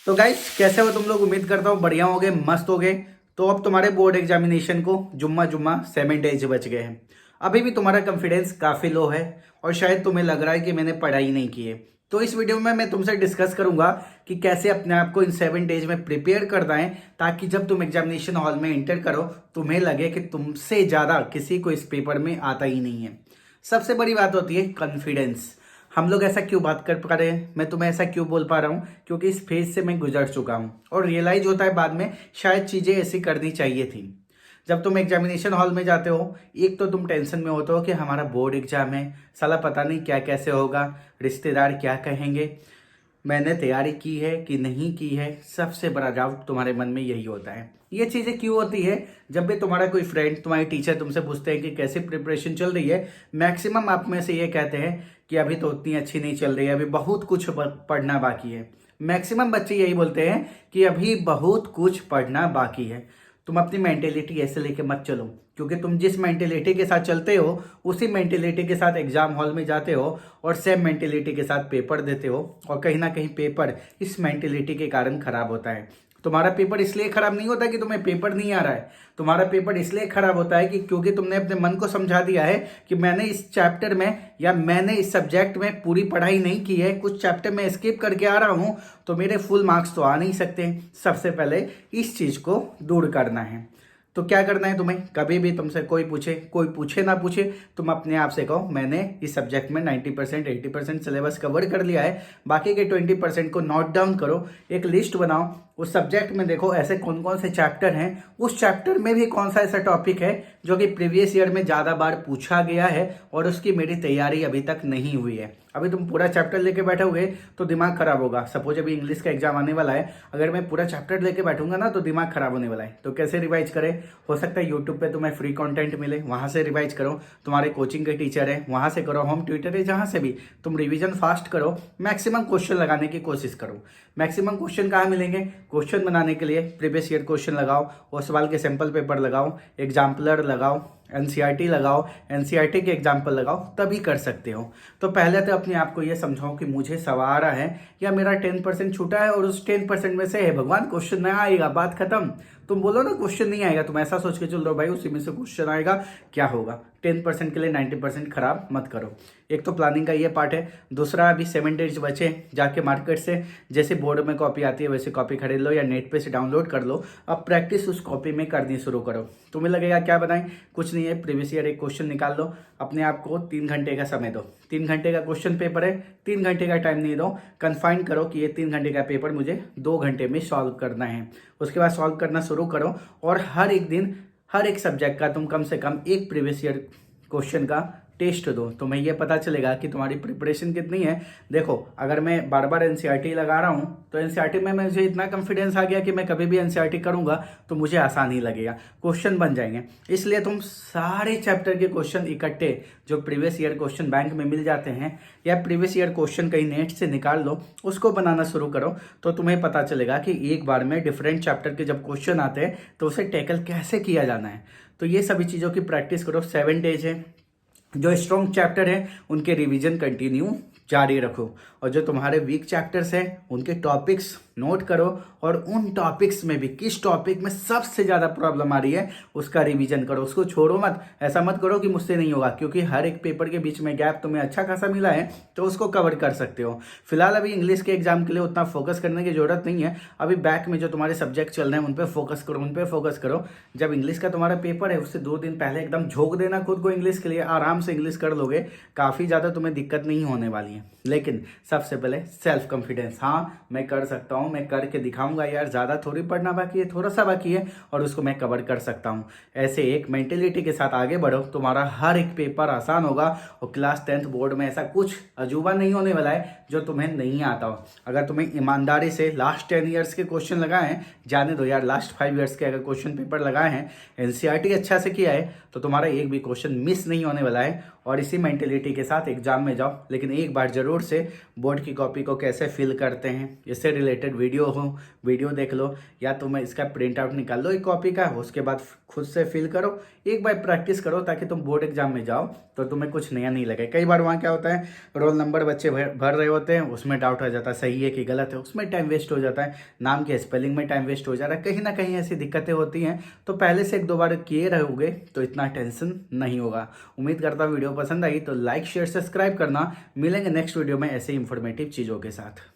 तो गाइस कैसे हो तुम लोग। उम्मीद करता हूँ बढ़िया हो गए, मस्त हो गए। तो अब तुम्हारे बोर्ड एग्जामिनेशन को जुम्मा जुम्मा 7 डेज बच गए हैं। अभी भी तुम्हारा कॉन्फिडेंस काफ़ी लो है और शायद तुम्हें लग रहा है कि मैंने पढ़ाई नहीं की है। तो इस वीडियो में मैं तुमसे डिस्कस करूंगा कि कैसे अपने आप को इन 7 डेज में प्रिपेयर करना है, ताकि जब तुम एग्जामिनेशन हॉल में इंटर करो तुम्हें लगे कि तुमसे ज़्यादा किसी को इस पेपर में आता ही नहीं है। सबसे बड़ी बात होती है कॉन्फिडेंस। हम लोग ऐसा क्यों बात कर पा रहे हैं, मैं तुम्हें ऐसा क्यों बोल पा रहा हूँ, क्योंकि इस फेज से मैं गुजर चुका हूँ और रियलाइज होता है बाद में शायद चीज़ें ऐसी करनी चाहिए थी। जब तुम एग्जामिनेशन हॉल में जाते हो, एक तो तुम टेंशन में होते हो कि हमारा बोर्ड एग्जाम है, साला पता नहीं क्या कैसे होगा, रिश्तेदार क्या कहेंगे, मैंने तैयारी की है कि नहीं की है। सबसे बड़ा डाउट तुम्हारे मन में यही होता है। ये चीज़ें क्यों होती है? जब भी तुम्हारा कोई फ्रेंड, तुम्हारे टीचर तुमसे पूछते हैं कि कैसी प्रिपरेशन चल रही है, मैक्सिमम आप में से ये कहते हैं कि अभी तो उतनी अच्छी नहीं चल रही है, अभी बहुत कुछ पढ़ना बाकी है। मैक्सिमम बच्चे यही बोलते हैं कि अभी बहुत कुछ पढ़ना बाकी है। तुम अपनी मेंटेलिटी ऐसे लेके मत चलो, क्योंकि तुम जिस मेंटेलिटी के साथ चलते हो उसी मेंटेलिटी के साथ एग्जाम हॉल में जाते हो और सेम मेंटेलिटी के साथ पेपर देते हो, और कहीं ना कहीं पेपर इस मेंटेलिटी के कारण खराब होता है। तुम्हारा पेपर इसलिए खराब नहीं होता कि तुम्हें पेपर नहीं आ रहा है, तुम्हारा पेपर इसलिए खराब होता है कि क्योंकि तुमने अपने मन को समझा दिया है कि मैंने इस चैप्टर में या मैंने इस सब्जेक्ट में पूरी पढ़ाई नहीं की है, कुछ चैप्टर में स्किप करके आ रहा हूं, तो मेरे फुल मार्क्स तो आ नहीं सकते। सबसे पहले इस चीज को दूर करना है। तो क्या करना है तुम्हें? कभी भी तुमसे कोई पूछे ना पूछे, तुम अपने आप से कहो मैंने इस सब्जेक्ट में 90% 80% सिलेबस कवर कर लिया है, बाकी के 20% को नोट डाउन करो, एक लिस्ट बनाओ। उस सब्जेक्ट में देखो ऐसे कौन कौन से चैप्टर हैं, उस चैप्टर में भी कौन सा ऐसा टॉपिक है जो कि प्रीवियस ईयर में ज़्यादा बार पूछा गया है और उसकी मेरी तैयारी अभी तक नहीं हुई है। अभी तुम पूरा चैप्टर लेके बैठे हुए तो दिमाग खराब होगा। सपोज अभी इंग्लिश का एग्जाम आने वाला है, अगर मैं पूरा चैप्टर लेके बैठूंगा ना तो दिमाग खराब होने वाला है। तो कैसे रिवाइज करें? हो सकता है यूट्यूब पे तुम्हें फ्री कंटेंट मिले, वहां से रिवाइज करो, तुम्हारे कोचिंग के टीचर है वहां से करो, होम ट्यूटर है जहां से भी, तुम रिवीजन फास्ट करो, मैक्सिमम क्वेश्चन लगाने की कोशिश करो। मैक्सिमम क्वेश्चन कहाँ मिलेंगे? क्वेश्चन बनाने के लिए प्रीवियस ईयर क्वेश्चन लगाओ और सवाल के सैंपल पेपर लगाओ, एग्जाम्पलर लगाओ, एनसीईआरटी लगाओ, एनसीईआरटी के एग्जाम्पल लगाओ, तभी कर सकते हो। तो पहले तो अपने आप को ये समझाओ कि मुझे सवाल आ रहा है या मेरा 10% छूटा है और उस 10% में से है भगवान क्वेश्चन नहीं आएगा, बात खत्म। तुम बोलो ना क्वेश्चन नहीं आएगा, तुम ऐसा सोच के चल रहे हो भाई उसी में से क्वेश्चन आएगा, क्या होगा? 10% के लिए 90% खराब मत करो। एक तो प्लानिंग का ये पार्ट है। दूसरा, अभी 7 डेज बचे, जाके मार्केट से जैसे बोर्ड में कॉपी आती है वैसे कॉपी खरीद लो या नेट पे से डाउनलोड कर लो। अब प्रैक्टिस उस कॉपी में करनी शुरू करो। तुम्हें लगेगा क्या बनाएं, कुछ नहीं है, प्रीवियस ईयर एक क्वेश्चन निकाल लो, अपने आप को 3 घंटे का समय दो। 3 घंटे का क्वेश्चन पेपर है, 3 घंटे का टाइम नहीं दो, कन्फाइन करो कि ये 3 घंटे का पेपर मुझे 2 घंटे में सॉल्व करना है। उसके बाद सॉल्व करना शुरू करो और हर एक दिन हर एक सब्जेक्ट का तुम कम से कम एक प्रीवियस ईयर क्वेश्चन का टेस्ट दो। तुम्हें यह पता चलेगा कि तुम्हारी प्रिपरेशन कितनी है। देखो, अगर मैं बार बार एनसीईआरटी लगा रहा हूं तो एनसीईआरटी में मुझे इतना कॉन्फिडेंस आ गया कि मैं कभी भी एनसीईआरटी करूंगा तो मुझे आसान ही लगेगा, क्वेश्चन बन जाएंगे। इसलिए तुम सारे चैप्टर के क्वेश्चन इकट्ठे जो प्रीवियस ईयर क्वेश्चन बैंक में मिल जाते हैं या प्रीवियस ईयर क्वेश्चन कहीं नेट से निकाल लो, उसको बनाना शुरू करो। तो तुम्हें पता चलेगा कि एक बार में डिफरेंट चैप्टर के जब क्वेश्चन आते हैं तो उसे टैकल कैसे किया जाना है। तो ये सभी चीज़ों की प्रैक्टिस करो। 7 डेज है, जो स्ट्रॉन्ग चैप्टर है उनके रिवीजन कंटिन्यू जारी रखो और जो तुम्हारे वीक चैप्टर्स हैं उनके टॉपिक्स नोट करो और उन टॉपिक्स में भी किस टॉपिक में सबसे ज़्यादा प्रॉब्लम आ रही है उसका रिवीजन करो, उसको छोड़ो मत। ऐसा मत करो कि मुझसे नहीं होगा, क्योंकि हर एक पेपर के बीच में गैप तुम्हें अच्छा खासा मिला है तो उसको कवर कर सकते हो। फिलहाल अभी इंग्लिश के एग्जाम के लिए उतना फोकस करने की जरूरत नहीं है। अभी बैक में जो तुम्हारे सब्जेक्ट चल रहे हैं उन पर फोकस करो, उन पर फोकस करो। जब इंग्लिश का तुम्हारा पेपर है उससे 2 दिन पहले एकदम झोंक देना खुद को इंग्लिश के लिए, आराम से इंग्लिश कर लोगे, काफ़ी ज़्यादा तुम्हें दिक्कत नहीं होने वाली है। लेकिन सबसे पहले सेल्फ कॉन्फिडेंस, हाँ मैं कर सकता हूँ, मैं करके दिखाऊंगा यार, ज़्यादा थोड़ी पढ़ना बाकी है, थोड़ा सा बाकी है और उसको मैं कवर कर सकता हूँ। ऐसे एक मेंटेलिटी के साथ आगे बढ़ो, तुम्हारा हर एक पेपर आसान होगा और क्लास 10th बोर्ड में ऐसा कुछ अजूबा नहीं होने वाला है जो तुम्हें नहीं आता हो। अगर तुम्हें ईमानदारी से लास्ट 10 ईयर्स के क्वेश्चन लगाए हैं, जाने दो यार, लास्ट 5 ईयर्स के अगर क्वेश्चन पेपर लगाए हैं, एनसीईआरटी अच्छा से किया है तो तुम्हारा एक भी क्वेश्चन मिस नहीं होने वाला है और इसी मेंटेलिटी के साथ एग्जाम में जाओ। लेकिन एक बार जरूर से बोर्ड की कॉपी को कैसे फिल करते हैं इससे रिलेटेड वीडियो देख लो, या तुम्हें इसका प्रिंट आउट निकाल लो एक कॉपी का, उसके बाद खुद से फिल करो, एक बार प्रैक्टिस करो ताकि तुम बोर्ड एग्जाम में जाओ तो तुम्हें कुछ नया नहीं लगे। कई बार वहाँ क्या होता है, रोल नंबर बच्चे भर रहे होते हैं, उसमें डाउट आ जाता है सही है कि गलत है, उसमें टाइम वेस्ट हो जाता है, नाम के स्पेलिंग में टाइम वेस्ट हो जा रहा है, कहीं ना कहीं ऐसी दिक्कतें होती हैं। तो पहले से एक दो बार किए रहोगे तो इतना टेंशन नहीं होगा। उम्मीद करता हूँ वीडियो पसंद आई तो लाइक शेयर सब्सक्राइब करना। मिलेंगे नेक्स्ट वीडियो में ऐसे इंफॉर्मेटिव चीज़ों के साथ।